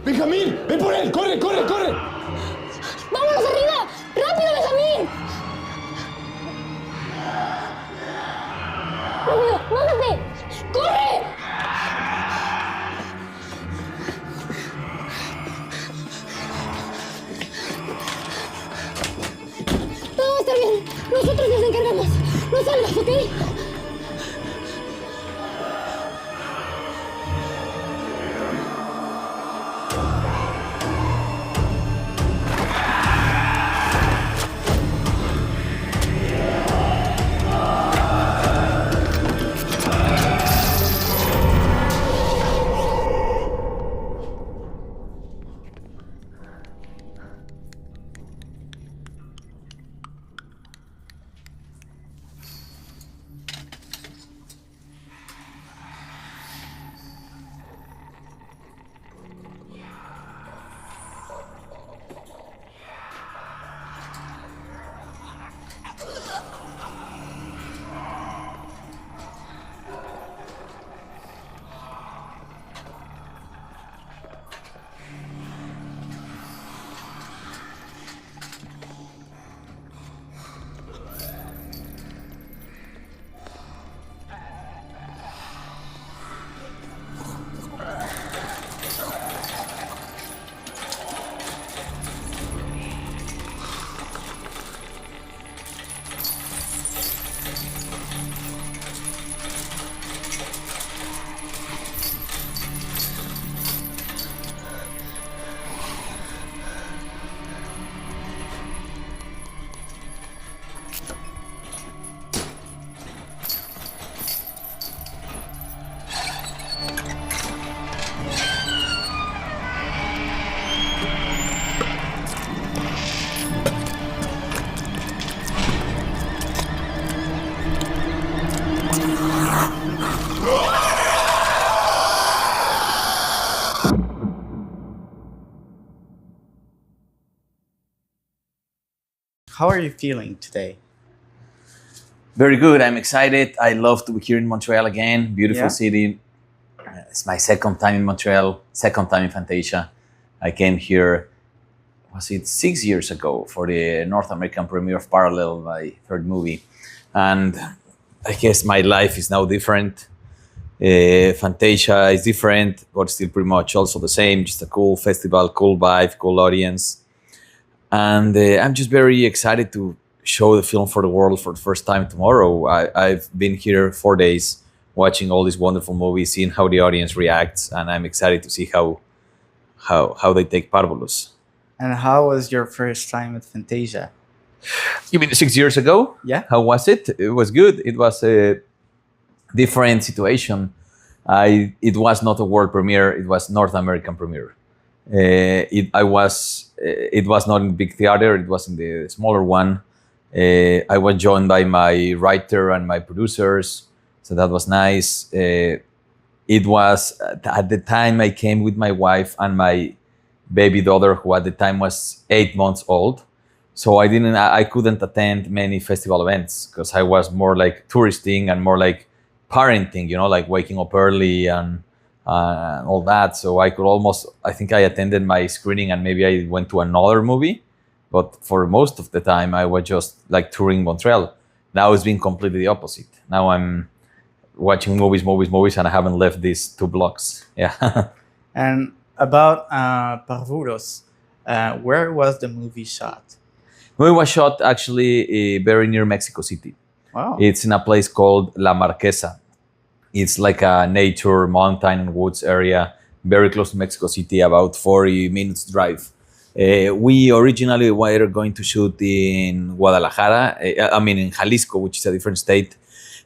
¡Benjamín! ¡Ven por él! ¡Corre, corre, corre! ¡Vámonos arriba! ¡Rápido, Benjamín! ¡Rápido! ¡Bájate! ¡Corre! Todo va a estar bien. Nosotros nos encargamos. No salgas, ¿ok? How are you feeling today? Very good. I'm excited. I love to be here in Montreal again. Beautiful Yeah. city. It's my second time in Montreal, second time in Fantasia. I came here, was it 6 years ago, for the North American premiere of Parallel, my third movie. And I guess my life is now different. Fantasia is different, but still pretty much also the same. Just a cool festival, cool vibe, cool audience. And I'm just very excited to show the film for the world for the first time tomorrow. I've been here 4 days watching all these wonderful movies, seeing how the audience reacts, and I'm excited to see how they take Párvulos. And how was your first time at Fantasia? You mean 6 years ago? Yeah. How was it? It was good. It was a different situation. It was not a world premiere. It was North American premiere. It was not in the big theater. It was in the smaller one. I was joined by my writer and my producers, so that was nice. It was at the time I came with my wife and my baby daughter, who at the time was 8 months old. So I couldn't attend many festival events because I was more like touristing and more like parenting, like waking up early and all that. So I think I attended my screening and maybe I went to another movie. But for most of the time, I was just like touring Montreal. Now it's been completely the opposite. Now I'm watching movies, and I haven't left these 2 blocks. Yeah. And about Párvulos, where was the movie shot? The movie was shot actually very near Mexico City. Wow. It's in a place called La Marquesa. It's like a nature, mountain and woods area, very close to Mexico City, about 40 minutes drive. We originally were going to shoot in Guadalajara, in Jalisco, which is a different state,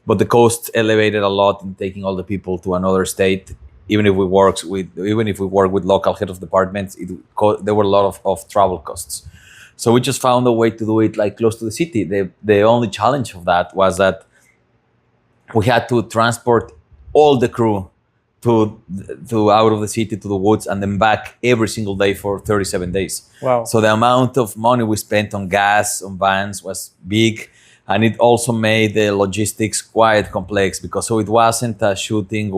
but the cost elevated a lot in taking all the people to another state. Even if we work with local head of departments, there were a lot of travel costs. So we just found a way to do it like close to the city. The only challenge of that was that we had to transport all the crew to out of the city to the woods and then back every single day for 37 days. Wow. So the amount of money we spent on gas, on vans was big. And it also made the logistics quite complex because it wasn't a shooting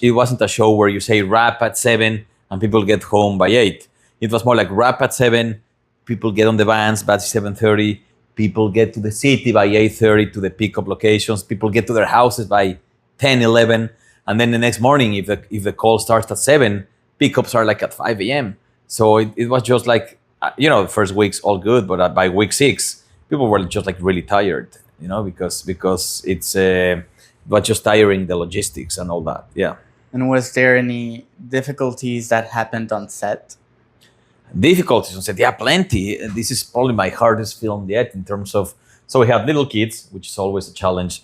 it wasn't a show where you say wrap at 7 and people get home by 8. It was more like wrap at 7, people get on the vans by 7:30, people get to the city by 8:30 to the pickup locations, people get to their houses by 10, 11, and then the next morning, if the call starts at 7, pickups are like at 5 a.m. So it was just like, the first weeks all good, but by week 6, people were just like really tired, because it was just tiring, the logistics and all that. Yeah. And was there any difficulties that happened on set? Difficulties on set, yeah, plenty. This is probably my hardest film yet in terms of, so we had little kids, which is always a challenge.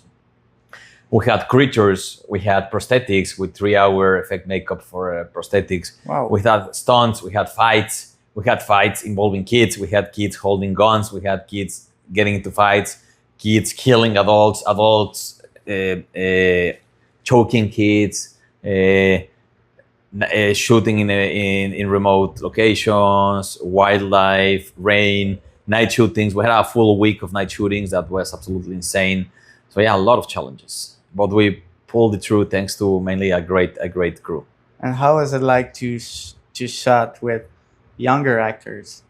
We had creatures, we had prosthetics with 3-hour effect makeup for prosthetics. Wow. We had stunts, we had fights involving kids, we had kids holding guns, we had kids getting into fights, kids killing adults, choking kids, shooting in remote locations, wildlife, rain, night shootings. We had a full week of night shootings that was absolutely insane. So yeah, a lot of challenges, but we pulled it through thanks to mainly a great crew. And how was it like to shot with younger actors?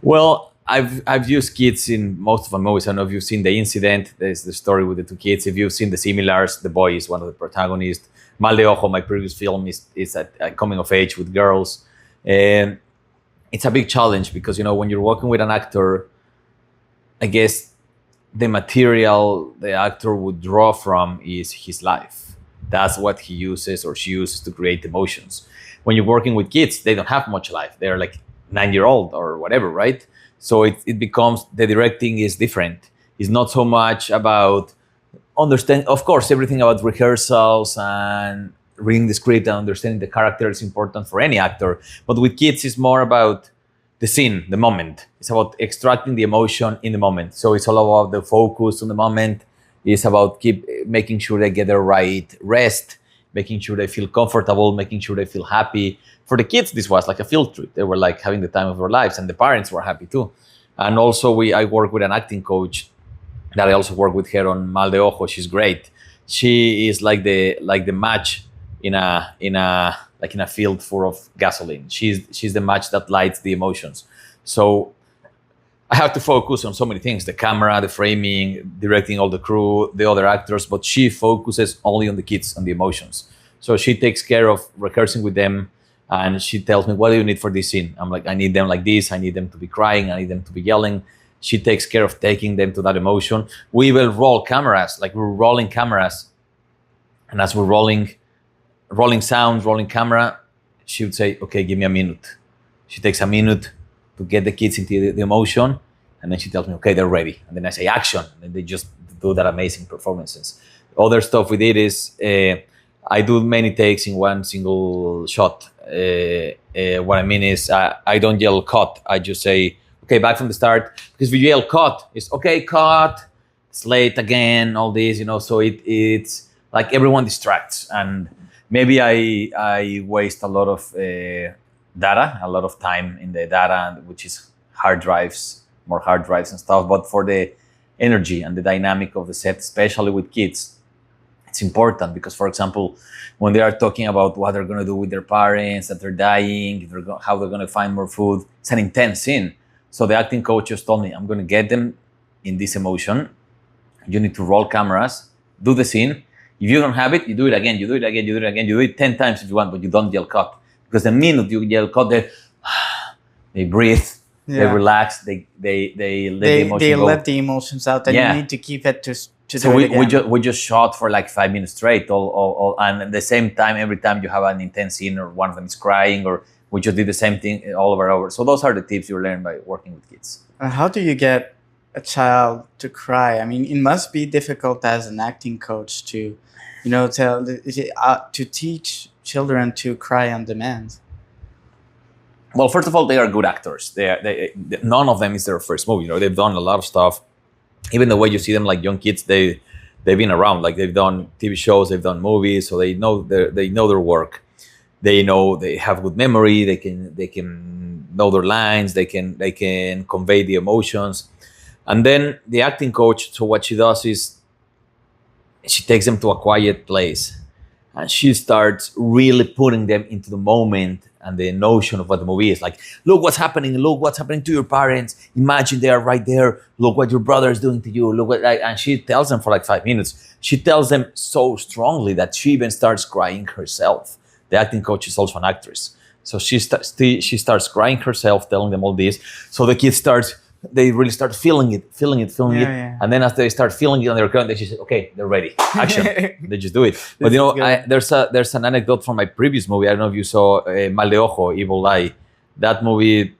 Well, I've used kids in most of my movies. I don't know if you've seen The Incident. There's the story with the 2 kids. If you've seen The Similars, the boy is one of the protagonists. Mal de Ojo, my previous film, is a coming of age with girls. And it's a big challenge because, when you're working with an actor, I guess the material the actor would draw from is his life. That's what he uses or she uses to create emotions. When you're working with kids, they don't have much life. They're like 9-year-old or whatever, right? So it becomes, the directing is different. It's not so much about understand, of course, everything about rehearsals and reading the script and understanding the character is important for any actor. But with kids, it's more about the scene, the moment. It's about extracting the emotion in the moment. So it's all about the focus on the moment. It's about making sure they get the right rest, making sure they feel comfortable, making sure they feel happy. For the kids, this was like a field trip. They were like having the time of their lives, and the parents were happy too. And also I work with an acting coach that I also work with her on Mal de Ojo. She's great. She is like the match in a field full of gasoline. She's the match that lights the emotions. So I have to focus on so many things: the camera, the framing, directing all the crew, the other actors. But she focuses only on the kids, on the emotions. So she takes care of rehearsing with them, and she tells me, "What do you need for this scene?" I'm like, "I need them like this. I need them to be crying. I need them to be yelling." She takes care of taking them to that emotion. We will roll cameras, like we're rolling cameras. And as we're rolling sound, rolling camera, she would say, "Okay, give me a minute." She takes a minute to get the kids into the emotion. And then she tells me, "Okay, they're ready." And then I say, "Action." And they just do that amazing performances. Other stuff we did is, I do many takes in one single shot. What I mean is, I don't yell cut. I just say, "Okay, back from the start." Because if you yell cut, it's okay, cut, it's late again, all this, so it's like everyone distracts. And maybe I waste a lot of data, a lot of time in the data, which is more hard drives and stuff. But for the energy and the dynamic of the set, especially with kids, it's important because, for example, when they are talking about what they're going to do with their parents, that they're dying, how they're going to find more food, it's an intense scene. So the acting coach just told me, "I'm going to get them in this emotion. You need to roll cameras, do the scene. If you don't have it, you do it again, you do it again, you do it again. You do it 10 times if you want, but you don't yell cut." Because the minute you yell cut, they breathe, they relax, they let the emotion go. Let the emotions out, and you need to keep it to so do it again. we just shot for like 5 minutes straight, and at the same time, every time you have an intense scene or one of them is crying, or we just did the same thing all over. So those are the tips you learn by working with kids. How do you get a child to cry? I mean, it must be difficult as an acting coach to, to teach children to cry on demand. Well, first of all, they are good actors. None of them is their first movie. They've done a lot of stuff. Even the way you see them, like young kids, they've been around. Like they've done TV shows, they've done movies, so they know their work. They know they have good memory. They can know their lines. They can convey the emotions. And then the acting coach. So what she does is she takes them to a quiet place, and she starts really putting them into the moment and the notion of what the movie is. Like, look what's happening. Look what's happening to your parents. Imagine they are right there. Look what your brother is doing to you. Look what, and she tells them for like 5 minutes. She tells them so strongly that she even starts crying herself. The acting coach is also an actress. So she starts crying herself, telling them all this. So the kids they really start feeling it. Yeah. And then as they start feeling it on their ground, they say, okay, they're ready. Action. They just do it. But there's an anecdote from my previous movie. I don't know if you saw Mal de Ojo, Evil Eye. That movie,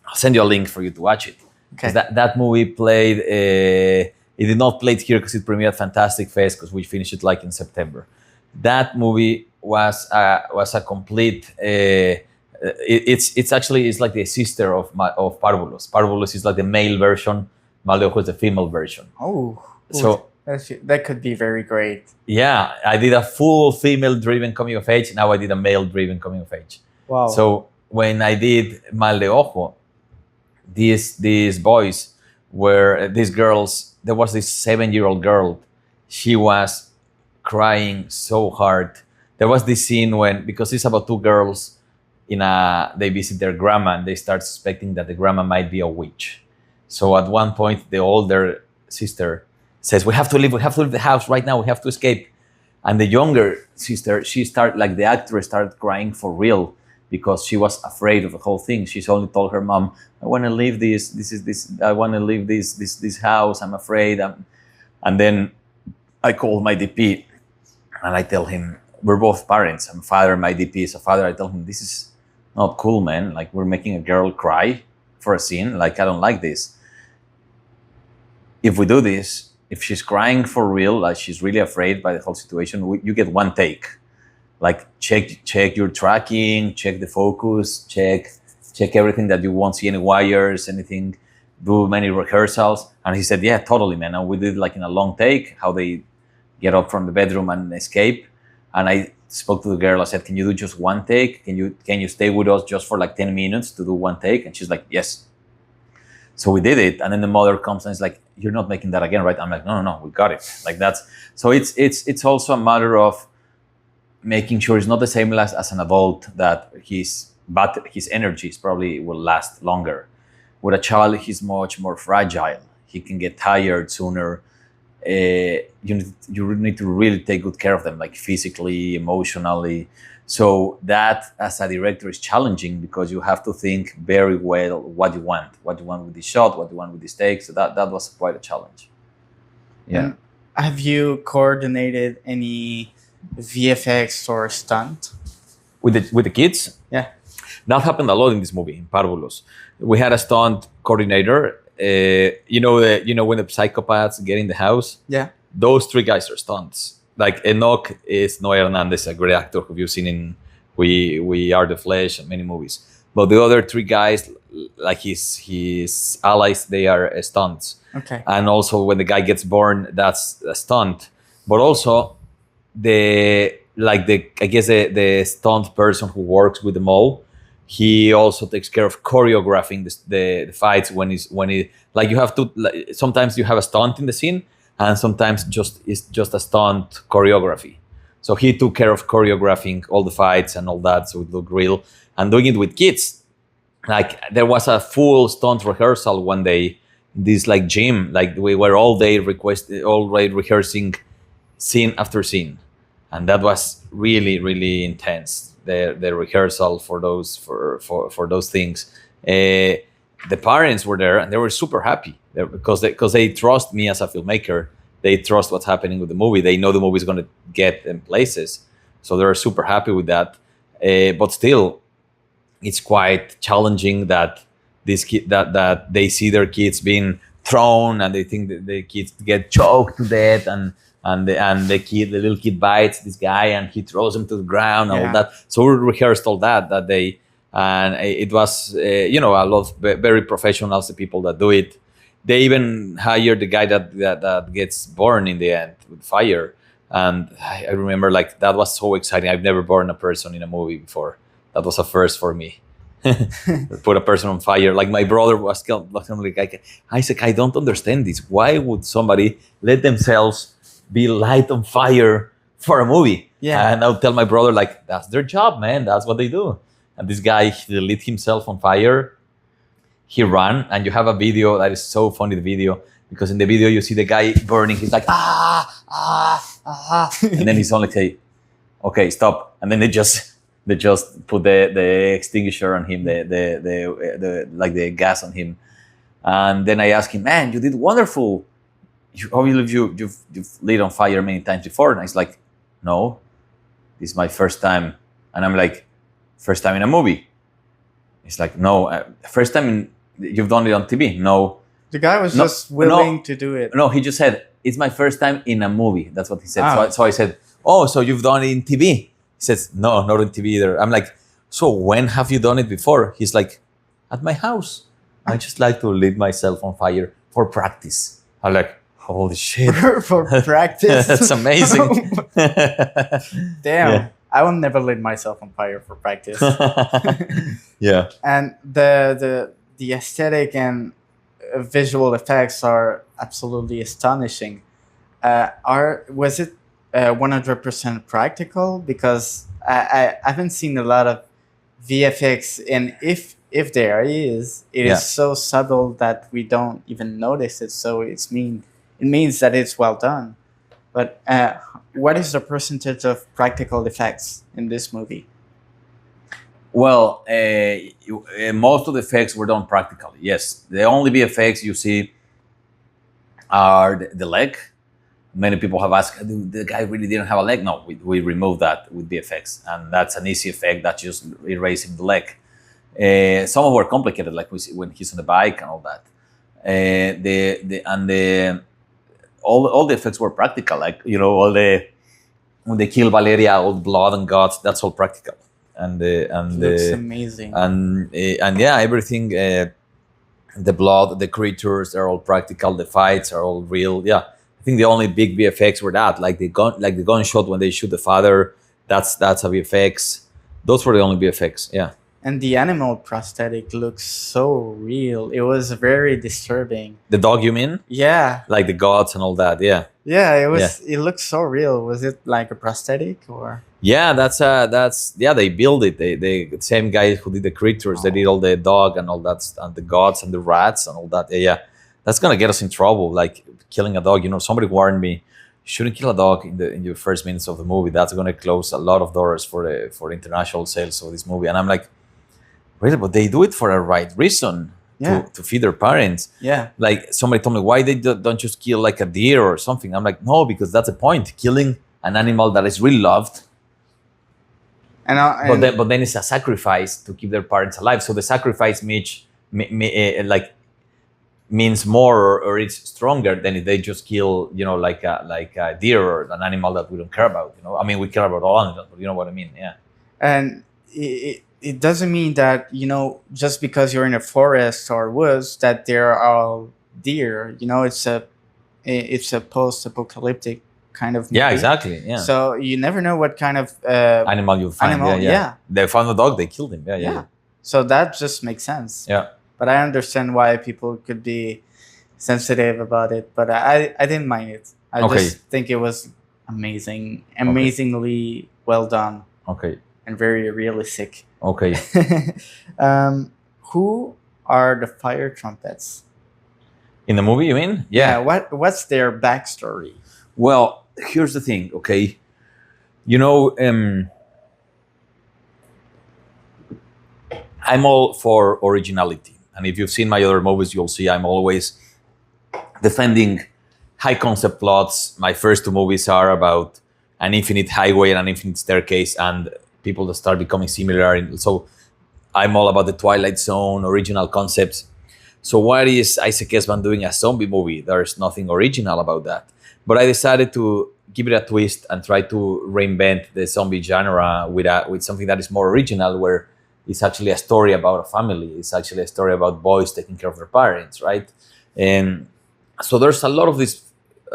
I'll send you a link for you to watch it. Because that movie played, it did not play it here because it premiered at Fantastic Fest because we finished it like in September. That movie was a complete, it's like the sister of Párvulos. Párvulos is like the male version. Mal de Ojo is the female version. So that could be very great. Yeah, I did a full female-driven coming of age. Now I did a male-driven coming of age. Wow. So when I did Mal de Ojo, these boys these girls. There was this 7-year-old girl. She was crying so hard. There was this scene because it's about 2 girls they visit their grandma and they start suspecting that the grandma might be a witch. So at one point, the older sister says, we have to leave the house right now. We have to escape. And the younger sister, the actress started crying for real because she was afraid of the whole thing. She's only told her mom, I want to leave I want to leave this house. I'm afraid. And then I called my DP and I tell him, we're both parents. I'm a father. My DP is a father. I tell him, this is not cool, man. Like, we're making a girl cry for a scene. Like, I don't like this. If we do this, if she's crying for real, like she's really afraid by the whole situation, you get 1 take. Like, check your tracking, check the focus, check everything that you won't see any wires, anything, do many rehearsals. And he said, yeah, totally, man. And we did like in a long take, how they get up from the bedroom and escape. And I spoke to the girl. I said, can you do just 1 take? Can you stay with us just for like 10 minutes to do 1 take? And she's like, yes. So we did it. And then the mother comes and is like, you're not making that again, right? I'm like, no, we got it. Like so it's also a matter of making sure it's not the same as an adult, that his energies probably will last longer. With a child, he's much more fragile. He can get tired sooner. You need to really take good care of them, like physically, emotionally. So that, as a director, is challenging because you have to think very well what you want with this shot, what you want with this take. So that was quite a challenge. Yeah. Have you coordinated any VFX or stunt with the kids? Yeah, that happened a lot in this movie, in Párvulos. We had a stunt coordinator. You know when the psychopaths get in the house? Yeah. Those 3 guys are stunts. Like, Enoch is Noé Hernandez, a great actor who you've seen in We Are the Flesh and many movies. But the other 3 guys, like his allies, they are stunts. Okay. And also when the guy gets born, that's a stunt. But also the stunt person who works with them all, he also takes care of choreographing the fights when you have to, sometimes you have a stunt in the scene and sometimes it's just a stunt choreography. So he took care of choreographing all the fights and all that, so it looked real. And doing it with kids, like there was a full stunt rehearsal one day, this like gym, like we were all day rehearsing scene after scene. And that was really, really intense. The rehearsal for those things. The parents were there and they were super happy because they trust me as a filmmaker. They trust what's happening with the movie. They know the movie is going to get them places, so they're super happy with that. But still, it's quite challenging that that they see their kids being thrown and they think that the kids get choked to death and the little kid bites this guy and he throws him to the ground and all that. So we rehearsed all that day, and it was a lot of very professionals, the people that do it. They even hired the guy that gets burned in the end with fire, and I remember like that was so exciting. I've never burned a person in a movie before. That was a first for me. Put a person on fire. Like my brother was killed. Like, Isaac, I don't understand this. Why would somebody let themselves be light on fire for a movie? Yeah. And I'll tell my brother, like, that's their job, man. That's what they do. and this guy he lit himself on fire. He ran, and you have a video that is so funny. The video, because in the video you see the guy burning. He's like and then he's only say, "Okay, stop," and then they just put the extinguisher on him, the like the gas on him, and then I asked him, "Man, you did wonderful. You've lit on fire many times before," and he's like, "No, this is my first time," and I'm like, "First time in a movie?" He's like, "No, first time you've done it on TV." No, the guy was just willing to do it. No, he just said, "It's my first time in a movie." That's what he said. Ah. So I said, "Oh, so you've done it in TV?" He says, "No, not in TV either." I'm like, "So when have you done it before?" He's like, "At my house. I just like to lit myself on fire for practice." I'm like, "Holy shit." For practice. That's amazing. Damn. Yeah. I will never lit myself on fire for practice. Yeah. And the aesthetic and visual effects are absolutely astonishing. Was it 100% practical? Because I haven't seen a lot of VFX, and if there is, it is so subtle that we don't even notice it. So it means that it's well done. But what is the percentage of practical effects in this movie? Well, most of the effects were done practically. Yes, the only VFX you see are the leg. Many people have asked, the guy really didn't have a leg? No, we removed that with VFX, and that's an easy effect. That's just erasing the leg. Some of them were complicated, like we see when he's on the bike and all that. All the effects were practical, like all the when they kill Valeria, all the blood and guts, that's all practical. And Looks amazing. And yeah, everything, the blood, the creatures, they're all practical. The fights are all real. Yeah, I think the only big VFX were that, like the gunshot when they shoot the father. That's a VFX. Those were the only VFX. Yeah. And the animal prosthetic looks so real. It was very disturbing. The dog, you mean? Yeah. Like the guts and all that. Yeah. Yeah, it was. Yeah. It looked so real. Was it like a prosthetic or? Yeah, that's they built it. The same guys who did the creatures, they did all the dog and all that, and the gods and the rats and all that. Yeah, that's gonna get us in trouble. Like killing a dog. Somebody warned me, you shouldn't kill a dog in your first minutes of the movie. That's gonna close a lot of doors for international sales of this movie. And I'm like, really? But they do it for a right reason. Yeah. To feed their parents. Yeah. Like somebody told me, why they don't just kill like a deer or something? I'm like, no, because that's the point. Killing an animal that is really loved. But then it's a sacrifice to keep their parents alive. So the sacrifice means more, or it's stronger than if they just kill, like a deer or an animal that we don't care about. I mean, we care about all animals, but you know what I mean? Yeah. And it doesn't mean that just because you're in a forest or woods that they're all deer. It's a post-apocalyptic kind of movie. Yeah, exactly. Yeah. So you never know what kind of animal you'll find. Yeah. They found the dog, they killed him. Yeah. So that just makes sense. Yeah. But I understand why people could be sensitive about it. But I didn't mind it. I just think it was amazingly well done. Okay. And very realistic. Okay. Who are the fire trumpets? In the movie, you mean? Yeah. What's their backstory? Well, here's the thing, okay? I'm all for originality. And if you've seen my other movies, you'll see I'm always defending high concept plots. My first two movies are about an infinite highway and an infinite staircase and people that start becoming similar. So I'm all about the Twilight Zone, original concepts. So why is Isaac Ezban doing a zombie movie? There's nothing original about that. But I decided to give it a twist and try to reinvent the zombie genre with something that is more original, where it's actually a story about a family. It's actually a story about boys taking care of their parents, right? And so there's a lot of this.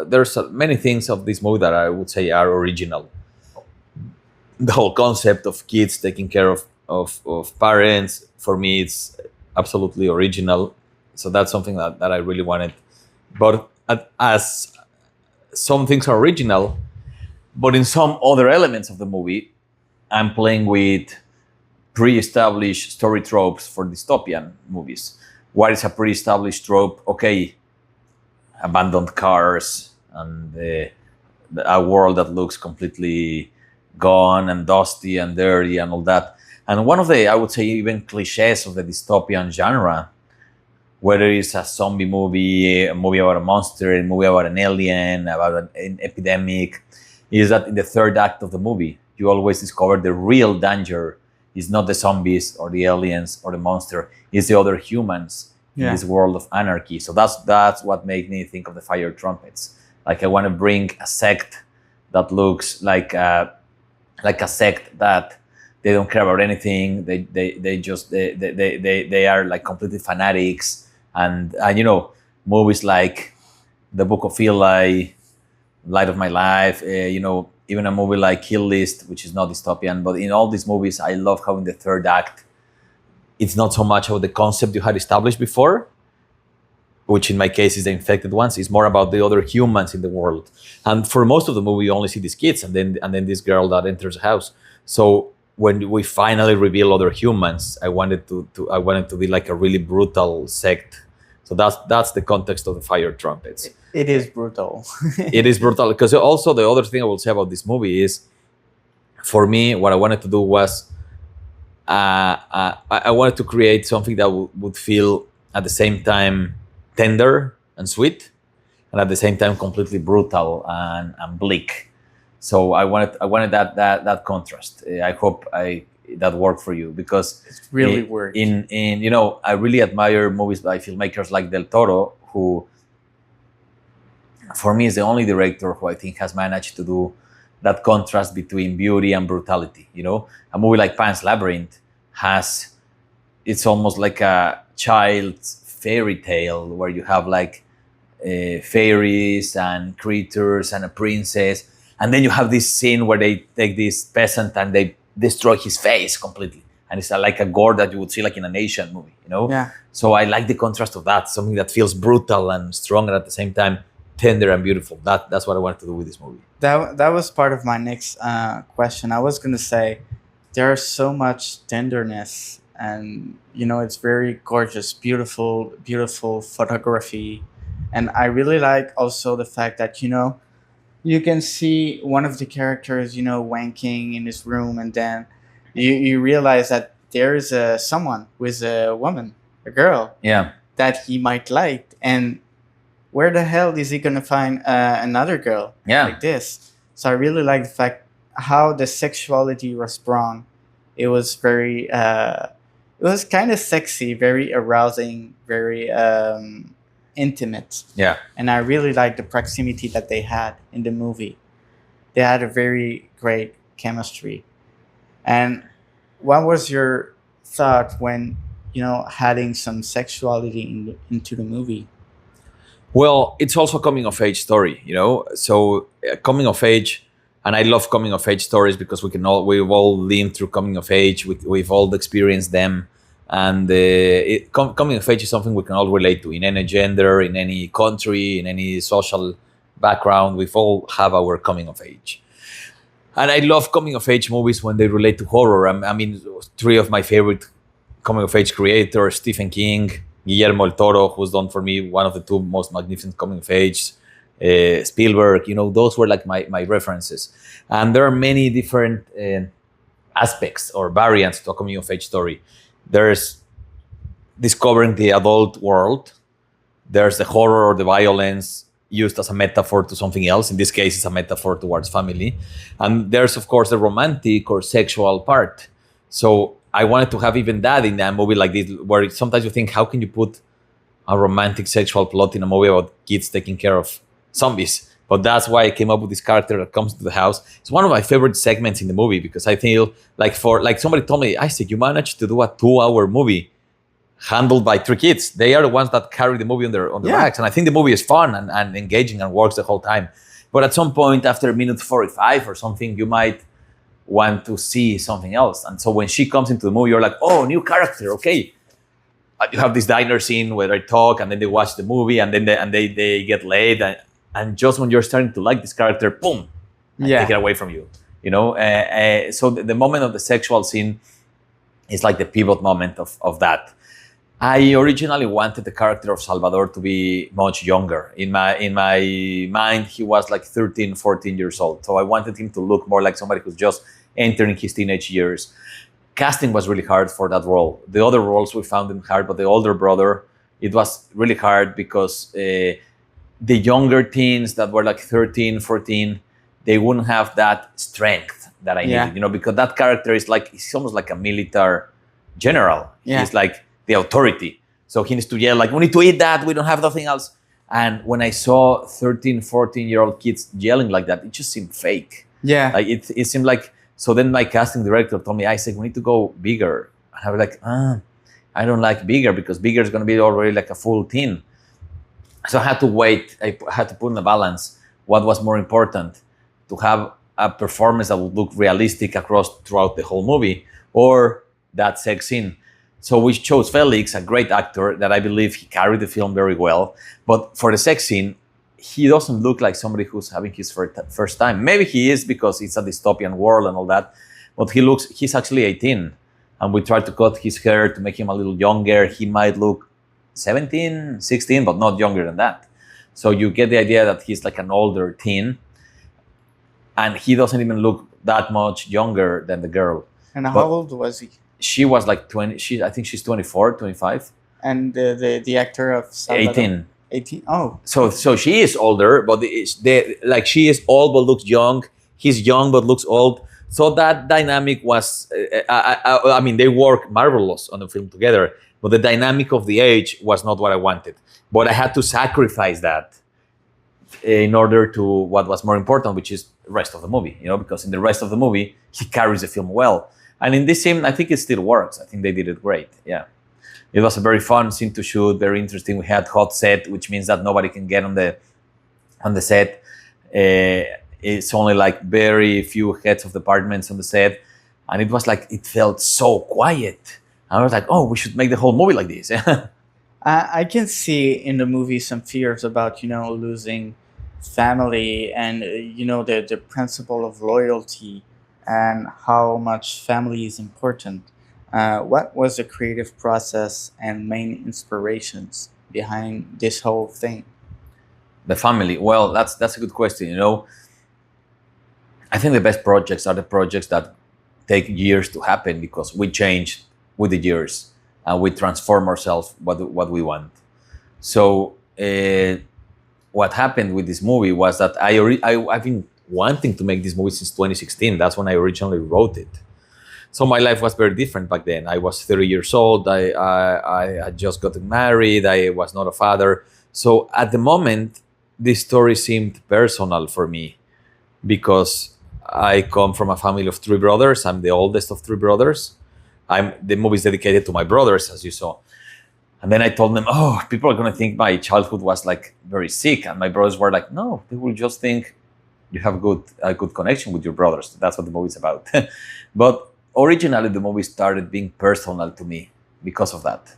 There's many things of this movie that I would say are original. The whole concept of kids taking care of parents, for me, it's absolutely original. So that's something that I really wanted. But as some things are original, but in some other elements of the movie, I'm playing with pre-established story tropes for dystopian movies. What is a pre-established trope? Okay, abandoned cars and a world that looks completely gone and dusty and dirty and all that. And one of the, I would say, even cliches of the dystopian genre, whether it's a zombie movie, a movie about a monster, a movie about an alien, about an epidemic, is that in the third act of the movie, you always discover the real danger is not the zombies or the aliens or the monster, it's the other humans in this world of anarchy. So that's what made me think of the Fire Trumpets. Like I want to bring a sect that looks like a sect that they don't care about anything. They are like completely fanatics, and you know, movies like The Book of Eli, Light of My Life, you know, even a movie like Kill List, which is not dystopian, but in all these movies, I love how in the third act, it's not so much about the concept you had established before, which in my case is the infected ones. It's more about the other humans in the world. And for most of the movie, you only see these kids and then this girl that enters the house. So when we finally reveal other humans, I wanted to be like a really brutal sect. So that's the context of the Fire Trumpets. It is brutal. It is brutal because also the other thing I will say about this movie is, for me, what I wanted to do was I wanted to create something that would feel at the same time tender and sweet, and at the same time completely brutal and bleak. So I wanted that contrast. I hope that worked for you, because It's really worked. In you know, I really admire movies by filmmakers like Del Toro, who for me is the only director who I think has managed to do that contrast between beauty and brutality. You know, a movie like Pan's Labyrinth it's almost like a child's fairy tale where you have like fairies and creatures and a princess, and then you have this scene where they take this peasant and they destroy his face completely, and it's like a gore that you would see like in an Asian movie, you know. Yeah. So I like the contrast of that, something that feels brutal and strong and at the same time tender and beautiful. That's what I wanted to do with this movie. That was part of my next question. I was gonna say there's so much tenderness, and you know, it's very gorgeous, beautiful photography, and I really like also the fact that, you know, you can see one of the characters, you know, wanking in his room, and then you realize that there is someone who is a woman, a girl, Yeah. that he might like, and where the hell is he gonna find another girl like this? So I really like the fact how the sexuality was brought. It was very, it was kind of sexy, very arousing, very intimate. Yeah. And I really liked the proximity that they had in the movie. They had a very great chemistry. And what was your thought when, you know, adding some sexuality into the movie? Well, it's also a coming of age story, you know. So coming of age, and I love coming of age stories because we've all lived through coming of age. We've all experienced them, and coming of age is something we can all relate to in any gender, in any country, in any social background. We've all have our coming of age, and I love coming of age movies when they relate to horror. I mean, three of my favorite coming of age creators: Stephen King, Guillermo del Toro, who's done for me one of the two most magnificent coming of age, Spielberg. You know, those were like my references. And there are many different aspects or variants to a coming of age story. There's discovering the adult world. There's the horror or the violence used as a metaphor to something else. In this case, it's a metaphor towards family. And there's, of course, the romantic or sexual part. So I wanted to have even that in a movie like this, where sometimes you think, how can you put a romantic sexual plot in a movie about kids taking care of zombies? But that's why I came up with this character that comes to the house. It's one of my favorite segments in the movie, because I feel like somebody told me, Isaac, you managed to do a 2-hour movie handled by 3 kids. They are the ones that carry the movie on their backs. And I think the movie is fun and engaging and works the whole time. But at some point, after minute 45 or something, you might want to see something else. And so when she comes into the movie, you're like, oh, new character, okay. You have this diner scene where they talk, and then they watch the movie, and then they get laid, and just when you're starting to like this character, boom, take it away from you. You know, so the moment of the sexual scene It's like the pivot moment of that. I originally wanted the character of Salvador to be much younger. In my mind, he was like 13, 14 years old. So I wanted him to look more like somebody who's just entering his teenage years. Casting was really hard for that role. The other roles we found them hard, but the older brother, it was really hard because the younger teens that were like 13, 14, they wouldn't have that strength that I needed, because that character is like, he's almost like a military general. Yeah. He's like the authority. So he needs to yell like, we need to eat that, we don't have nothing else. And when I saw 13, 14-year-old kids yelling like that, it just seemed fake. Yeah. Like it seemed like, so then my casting director told me, Isaac, we need to go bigger. And I was like, I don't like bigger because bigger is going to be already like a full teen. So I had to wait. I had to put in a balance what was more important, to have a performance that would look realistic throughout the whole movie, or that sex scene. So we chose Felix, a great actor that I believe he carried the film very well. But for the sex scene, he doesn't look like somebody who's having his first time. Maybe he is because it's a dystopian world and all that, but he's actually 18. And we tried to cut his hair to make him a little younger. He might look 17, 16, but not younger than that. So you get the idea that he's like an older teen. And he doesn't even look that much younger than the girl. And how old was he? She was like 20. I think she's 24, 25. And the actor of Salvador? 18. 18. Oh. So she is older, but she is old but looks young. He's young but looks old. So that dynamic was, I mean, they work marvelous on the film together. But the dynamic of the age was not what I wanted. But I had to sacrifice that in order to what was more important, which is the rest of the movie, because in the rest of the movie, he carries the film well. And in this scene, I think it still works. I think they did it great. Yeah. It was a very fun scene to shoot, very interesting. We had hot set, which means that nobody can get on the set. It's only like very few heads of departments on the set. And it was like, it felt so quiet. I was like, oh, we should make the whole movie like this. I can see in the movie some fears about, losing family and, the principle of loyalty and how much family is important. What was the creative process and main inspirations behind this whole thing? The family. Well, that's a good question. I think the best projects are the projects that take years to happen because we change with the years and we transform ourselves what we want. So what happened with this movie was that I've been wanting to make this movie since 2016. That's when I originally wrote it. So my life was very different back then. I was 30 years old. I had just gotten married. I was not a father. So at the moment, this story seemed personal for me because I come from a family of 3 brothers. I'm the oldest of 3 brothers. The movie is dedicated to my brothers, as you saw. And then I told them, oh, people are going to think my childhood was like very sick. And my brothers were like, no, they will just think you have a good connection with your brothers. That's what the movie is about. But originally, the movie started being personal to me because of that.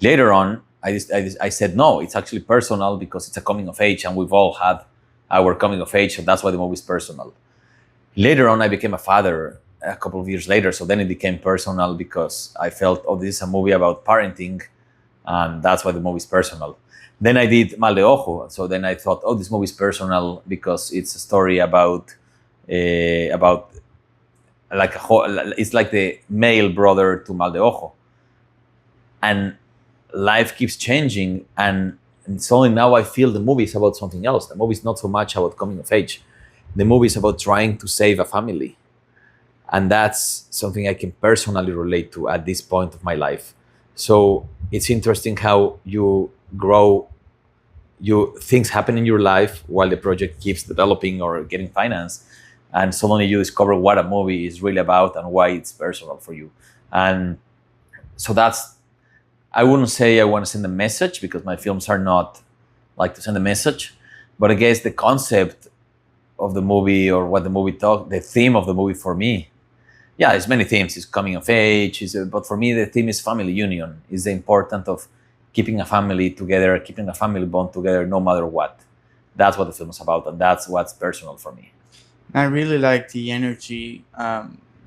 Later on, I said, no, it's actually personal because it's a coming of age and we've all had our coming of age. So that's why the movie is personal. Later on, I became a father a couple of years later. So then it became personal because I felt, oh, this is a movie about parenting. And that's why the movie is personal. Then I did Mal de Ojo. So then I thought, oh, this movie is personal because it's a story about like it's like the male brother to Mal de Ojo. And life keeps changing. And so now I feel the movie is about something else. The movie is not so much about coming of age. The movie is about trying to save a family. And that's something I can personally relate to at this point of my life. So it's interesting how you grow, things happen in your life while the project keeps developing or getting financed. And suddenly you discover what a movie is really about and why it's personal for you. And so I wouldn't say I want to send a message because my films are not like to send a message. But I guess the concept of the movie or what the movie the theme of the movie for me, yeah, there's many themes. It's coming of age, but for me, the theme is family union. Is the importance of keeping a family together, keeping a family bond together, no matter what. That's what the film is about, and that's what's personal for me. I really like the energy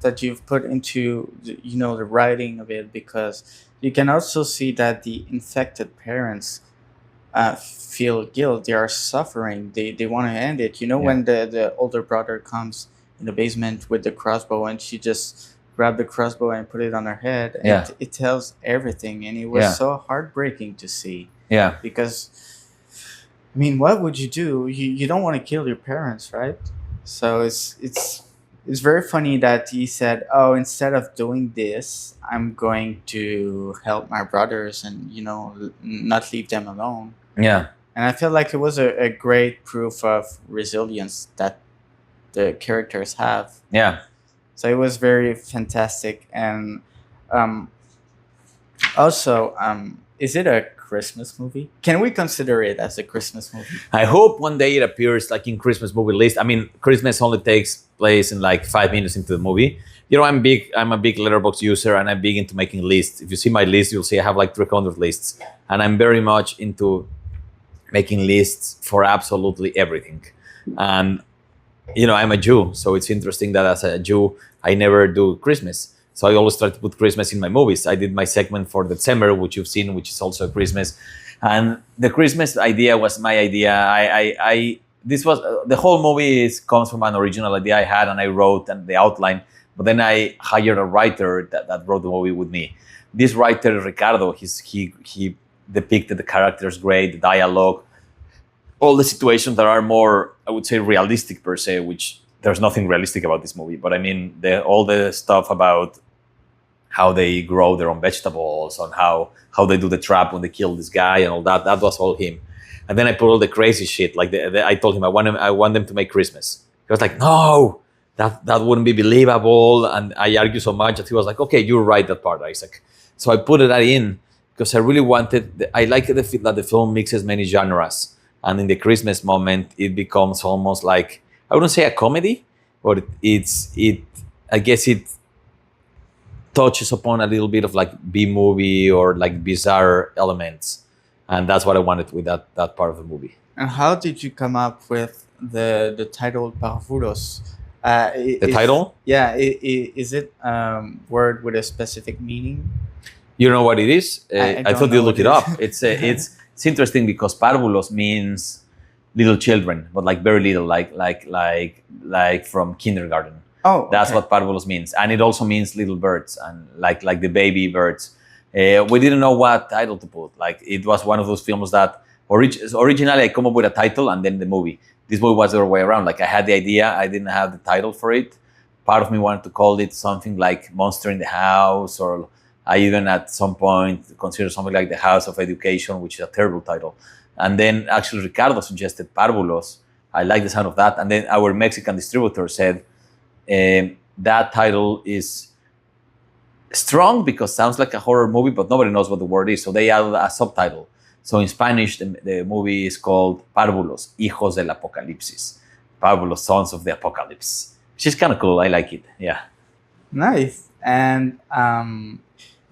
that you've put into the writing of it, because you can also see that the infected parents feel guilt. They are suffering. They want to end it. When the older brother comes in the basement with the crossbow, and she just grabbed the crossbow and put it on her head. And Yeah. it tells everything, and it was Yeah. so heartbreaking to see. Yeah. Because, I mean, what would you do? You don't want to kill your parents, right? So it's very funny that he said, "Oh, instead of doing this, I'm going to help my brothers and not leave them alone." Yeah. And I feel like it was a great proof of resilience that the characters have. Yeah. So it was very fantastic. And um, also, is it a Christmas movie? Can we consider it as a Christmas movie? I hope one day it appears like in Christmas movie list. I mean, Christmas only takes place in like 5 minutes into the movie. I'm a big Letterboxd user, and I'm big into making lists. If you see my list, you'll see I have like 300 lists, and I'm very much into making lists for absolutely everything. And I'm a Jew, so it's interesting that as a Jew, I never do Christmas. So I always try to put Christmas in my movies. I did my segment for December, which you've seen, which is also Christmas. And the Christmas idea was my idea. This was the whole movie comes from an original idea I had, and I wrote and the outline. But then I hired a writer that wrote the movie with me. This writer, Ricardo, he depicted the characters great, the dialogue, all the situations that are more, I would say, realistic per se, which there's nothing realistic about this movie. But I mean, all the stuff about how they grow their own vegetables, and how they do the trap when they kill this guy and all that was all him. And then I put all the crazy shit. Like I told him I want them to make Christmas. He was like, no, that wouldn't be believable. And I argued so much that he was like, okay, you're right, that part, Isaac. So I put that in because I really wanted. I like that the film mixes many genres, and in the Christmas moment, it becomes almost like, I wouldn't say a comedy, but I guess it touches upon a little bit of like B-movie or like bizarre elements, and that's what I wanted with that part of the movie. And how did you come up with the title Párvulos? The title? Yeah, is it word with a specific meaning? You know what it is? I thought you'd look it up. It's interesting because Párvulos means little children, but like very little, like from kindergarten. Oh, that's okay. what Párvulos means, and it also means little birds, and like the baby birds. We didn't know what title to put. Like, it was one of those films that originally I come up with a title and then the movie. This movie was the other way around. Like, I had the idea, I didn't have the title for it. Part of me wanted to call it something like Monster in the House, or I even at some point considered something like The House of Education, which is a terrible title. And then actually Ricardo suggested Párvulos. I like the sound of that. And then our Mexican distributor said, that title is strong because it sounds like a horror movie, but nobody knows what the word is. So they added a subtitle. So in Spanish, the movie is called Párvulos, Hijos del Apocalipsis. Párvulos, Sons of the Apocalypse. Which is kind of cool. I like it. Yeah. Nice. And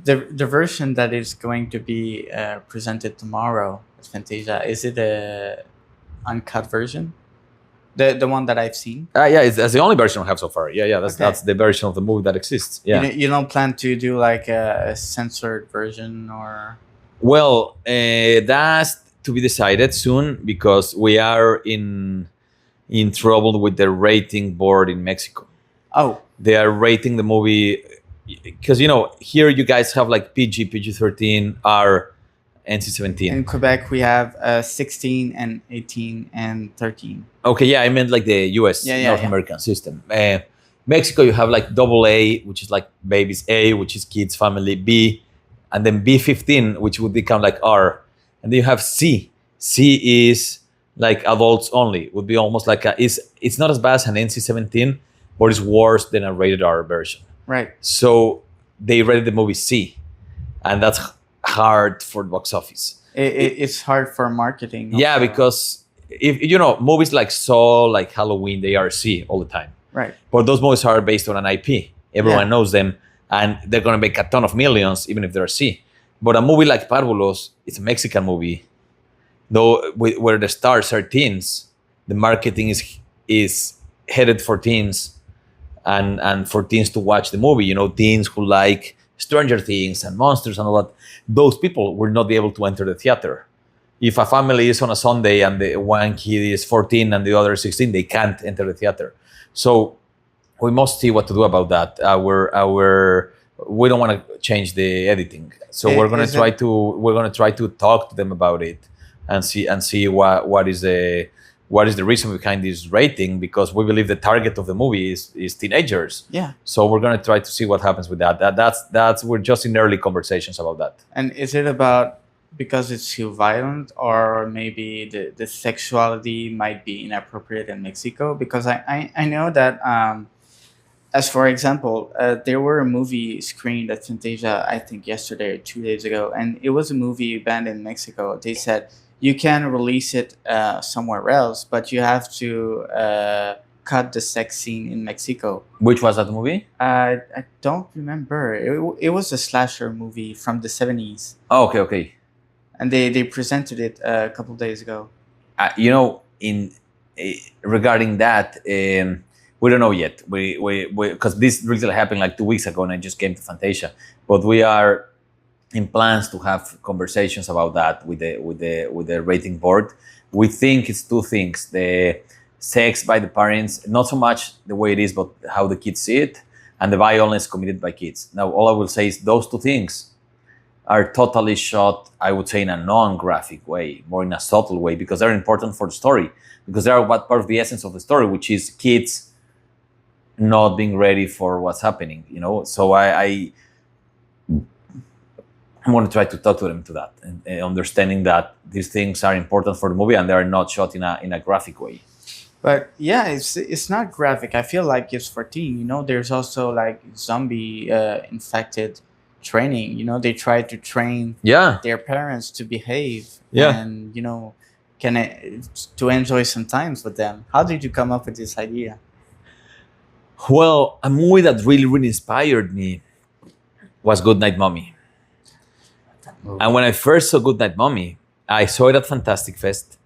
the version that is going to be presented tomorrow at Fantasia, is it a uncut version? The one that I've seen? Yeah, that's the only version I have so far. Yeah, Okay. that's the version of the movie that exists. Yeah. You don't plan to do like a censored version or? Well, that's to be decided soon because we are in trouble with the rating board in Mexico. Oh. They are rating the movie because here you guys have like PG, PG-13, R, NC-17. In Quebec, we have 16 and 18 and 13. Okay, yeah, I meant like the US, North American system. Mexico, you have like AA, which is like babies, A, which is kids, family, B, and then B15, which would become like R. And then you have C. C is like adults only. Would be almost like it's not as bad as an NC-17, but it's worse than a rated R version. Right. So they rated the movie C, and that's hard for the box office. It's hard for marketing. Yeah, also. because if movies like Saw, like Halloween, they are C all the time. Right. But those movies are based on an IP. Everyone knows them, and they're going to make a ton of millions, even if they're C. But a movie like Párvulos, it's a Mexican movie, though where the stars are teens, the marketing is headed for teens, and for teens to watch the movie. Teens who like Stranger Things and monsters and all that. Those people will not be able to enter the theater. If a family is on a Sunday and the one kid is 14 and the other is 16, they can't enter the theater. So we must see what to do about that. We don't want to change the editing, so we're going to try to talk to them about it and see what is the reason behind this rating, because we believe the target of the movie is teenagers. Yeah. So we're going to try to see what happens with that. That's we're just in early conversations about that. And is it about because it's too violent, or maybe the sexuality might be inappropriate in Mexico? Because I know that, as for example, there were a movie screened at Fantasia, I think yesterday or 2 days ago, and it was a movie banned in Mexico. They said you can release it somewhere else, but you have to cut the sex scene in Mexico. Which was that movie? I don't remember. It was a slasher movie from the 70s. Oh, okay. And they presented it a couple of days ago. Regarding that, we don't know yet. We because this really happened like 2 weeks ago, and I just came to Fantasia. But we are in plans to have conversations about that with the rating board. We think it's two things: the sex by the parents, not so much the way it is, but how the kids see it, and the violence committed by kids. Now, all I will say is those two things are totally shot, I would say, in a non-graphic way, more in a subtle way, because they're important for the story, because they are what part of the essence of the story, which is kids not being ready for what's happening, So I want to try to talk to them to that, and understanding that these things are important for the movie and they are not shot in a graphic way. But yeah, it's not graphic. I feel like it's for teen. There's also like zombie infected training. They try to train their parents to behave and to enjoy some times with them. How did you come up with this idea? Well, a movie that really, really inspired me was Goodnight Mommy. And when I first saw Goodnight Mommy, I saw it at Fantastic Fest.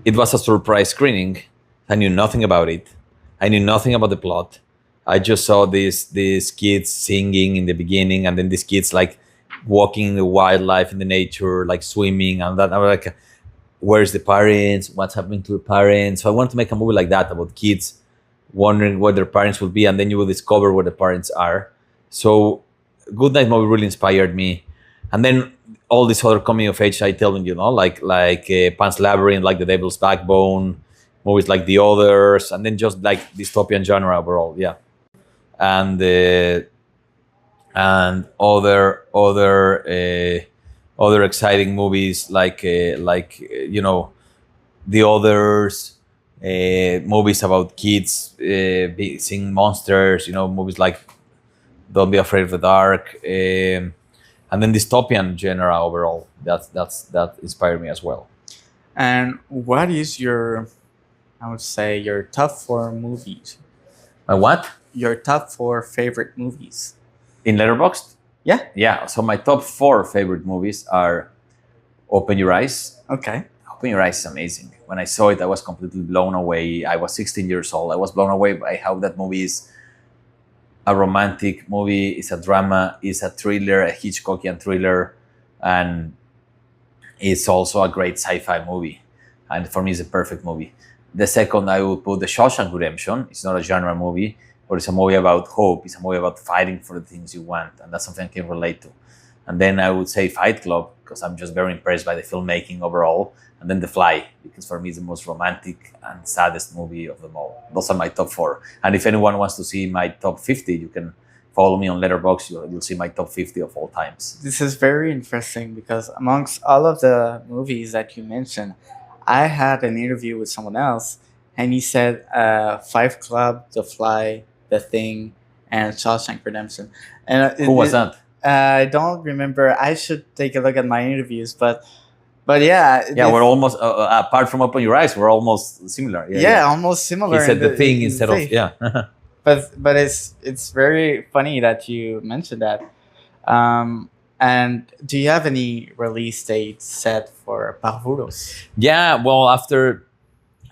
It was a surprise screening. I knew nothing about it. I knew nothing about the plot. I just saw these kids singing in the beginning, and then these kids like walking in the wildlife, in the nature, like swimming, and that. I was like, where's the parents? What's happening to the parents? So I wanted to make a movie like that about kids wondering what their parents will be, and then you will discover where the parents are. So Goodnight Movie really inspired me. And then all this other coming of age I tell them, like Pan's Labyrinth, like The Devil's Backbone, movies like The Others, and then just like dystopian genre overall, yeah. And other exciting movies like The Others, movies about kids seeing monsters, movies like Don't Be Afraid of the Dark, and then dystopian genre overall. That inspired me as well. And what is your top 4 movies? My what? Your top 4 favorite movies. In Letterboxd? Yeah. Yeah. So my top 4 favorite movies are Open Your Eyes. Okay. Open Your Eyes is amazing. When I saw it, I was completely blown away. I was 16 years old. I was blown away by how that movie is a romantic movie, it's a drama, it's a thriller, a Hitchcockian thriller, and it's also a great sci-fi movie. And for me, it's a perfect movie. The second, I would put The Shawshank Redemption. It's not a genre movie, but it's a movie about hope. It's a movie about fighting for the things you want, and that's something I can relate to. And then I would say Fight Club, because I'm just very impressed by the filmmaking overall. And then The Fly, because for me it's the most romantic and saddest movie of them all. Those are my top 4. And if anyone wants to see my top 50, you can follow me on Letterboxd. You'll see my top 50 of all times. This is very interesting because amongst all of the movies that you mentioned, I had an interview with someone else, and he said Fight Club, The Fly, The Thing, and Shawshank Redemption. And who was that? I don't remember. I should take a look at my interviews, but yeah. Yeah, we're almost apart from Open Your Eyes, we're almost similar. Yeah, almost similar. He said The Thing instead of But it's very funny that you mentioned that. And do you have any release date set for Párvulos? Yeah, well, after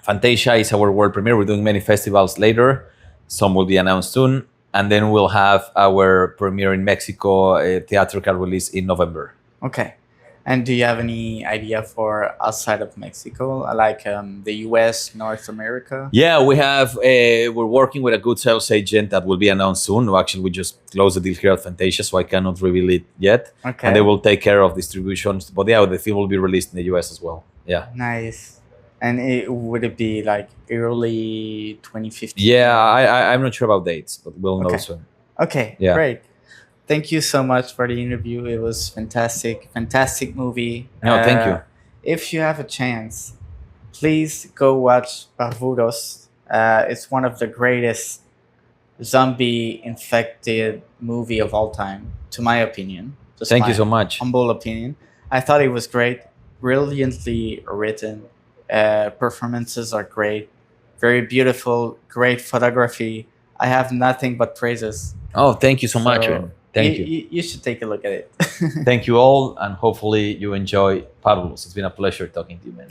Fantasia is our world premiere, we're doing many festivals later. Some will be announced soon. And then we'll have our premiere in Mexico, theatrical release in November. Okay. And do you have any idea for outside of Mexico, like the US, North America? Yeah, we have. We're working with a good sales agent that will be announced soon. Actually, we just closed the deal here at Fantasia, so I cannot reveal it yet. Okay. And they will take care of distributions. But yeah, the film will be released in the US as well. Yeah. Nice. And would it be like early 2015? Yeah, I'm not sure about dates, but we'll know soon. Okay, Yeah. great. Thank you so much for the interview. It was fantastic movie. No, thank you. If you have a chance, please go watch Párvulos. It's one of the greatest zombie-infected movie of all time, to my opinion. Just Thank my you so much. humble opinion. I thought it was great, brilliantly written. Performances are great, very beautiful, great photography. I have nothing but praises. Oh, thank you so much, man. Thank you. You should take a look at it. Thank you all, and hopefully you enjoy Párvulos. It's been a pleasure talking to you, man.